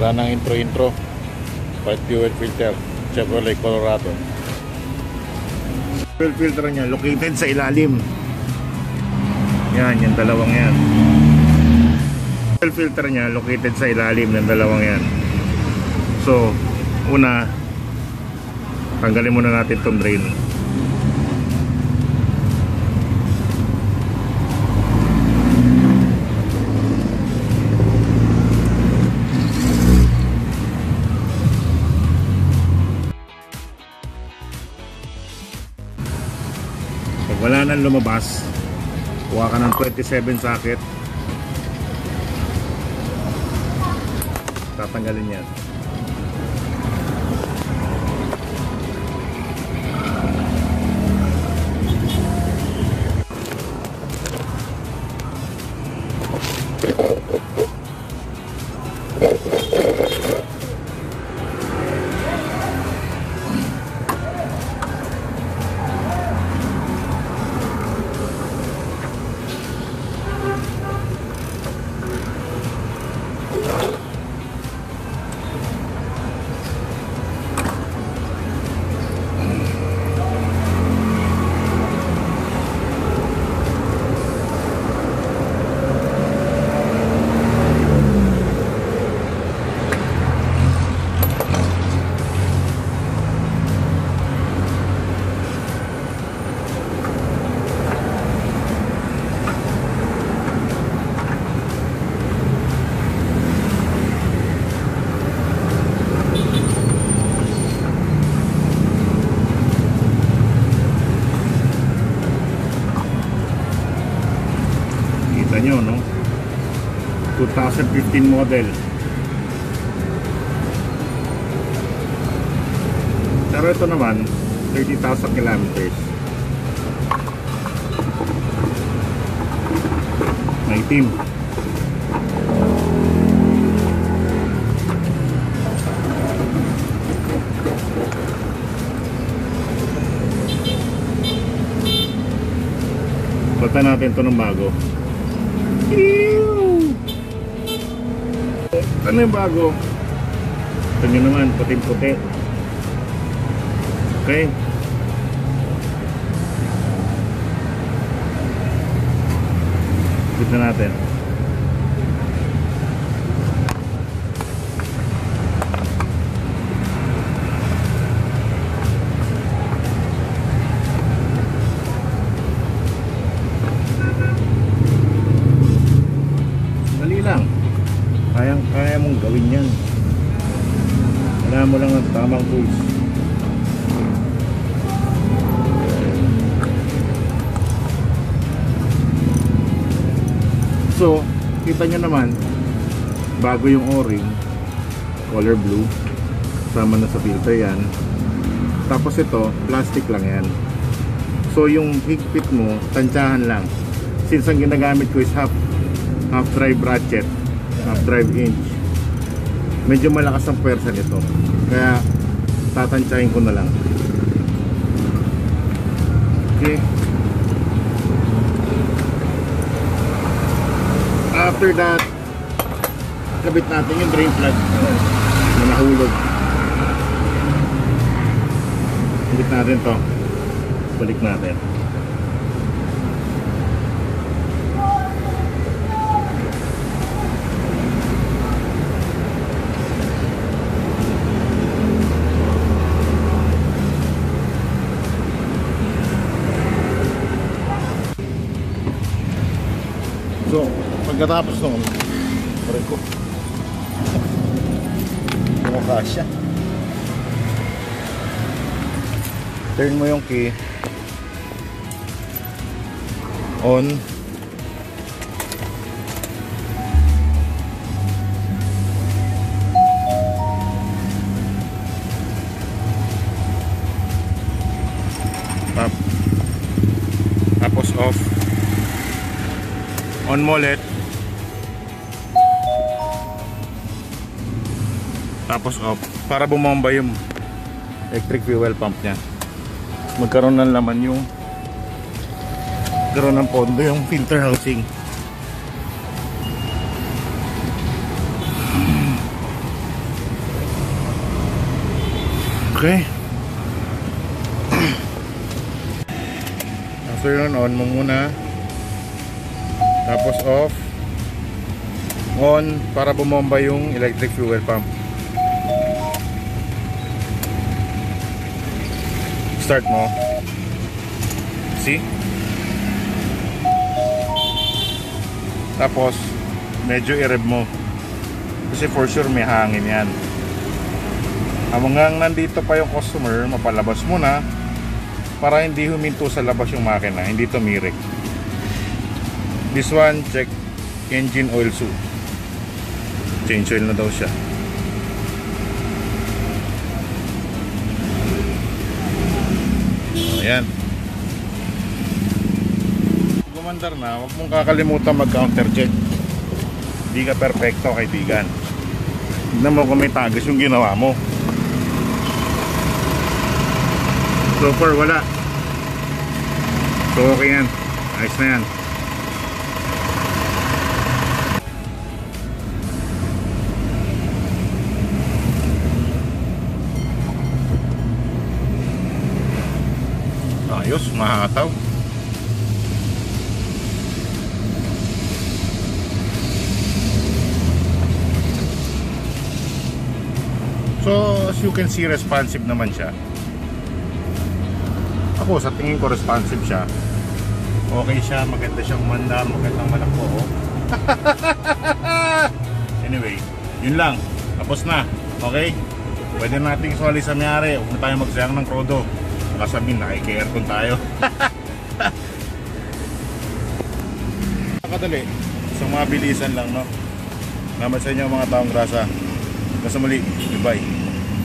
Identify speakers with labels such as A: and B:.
A: Wala nang intro. White fuel filter, Chevrolet Colorado. Fuel filter niya located sa ilalim. Yan, yung dalawang yan. Fuel filter niya located sa ilalim ng dalawang yan. So, una, tanggalin muna natin itong drain. Pag wala nang lumabas, kuha ka ng 27 socket, tatanggalin yan. Kita nyo, no? 2015 model. Pero ito naman 30,000 kilometers. Maitim. Bata natin ito ng bago. Ano yung bago? Ito nyo naman, puting-puti. Okay. Ikot na natin. Dali lang. Kaya mong gawin yan. Kailangan mo lang ang tamang tools. So, kita nyo naman, bago yung o-ring, color blue, sama na sa filter yan. Tapos ito, plastic lang yan. So, yung higpit mo, tansyahan lang. Since ang ginagamit ko is half drive ratchet, half drive hinge, medyo malakas ang pwersa nito, kaya tatansyahin ko na lang. Okay. After that, kabit natin yung drain plug na nahulog. Kabit natin to, balik natin. So, pagkatapos nung pare ko kumukha siya, turn mo yung key on, tapos off, on mo ulit, tapos off, para bumamba yung electric fuel pump nya, magkaroon ng laman yung magkaroon ng pondo yung filter housing. Okay. After yun, on mo muna. Tapos off. On para bumomba yung electric fuel pump. Start mo. See? Tapos medyo i-rev mo. Kasi for sure may hangin yan. Hanggang nandito pa yung customer, mapalabas mo na para hindi huminto sa labas yung makina, hindi tumirik. This one, check engine oil suit. Change oil na daw siya. Ayan. Gumandar na, huwag mong kakalimutan mag-counter check. Hindi ka perfecto, kaibigan. Tignan mo kung may tagas yung ginawa mo. So far wala. So okay yan. Ayos na yan. Ayos, mahataw. So as you can see, responsive naman siya. Ako sa tingin ko responsive siya. Okay siya, maganda siyang mandar, magandang malakbo. Anyway, yun lang. Tapos na. Okay? Pwede nating isoli sa mayari. Huwag na tayo magsayang ng krodo. Baka sabihin, nakiki-aircon tayo. Nakadali. So mabilisan lang, no? Naman sa inyo mga taong grasa. Basta muli. Goodbye.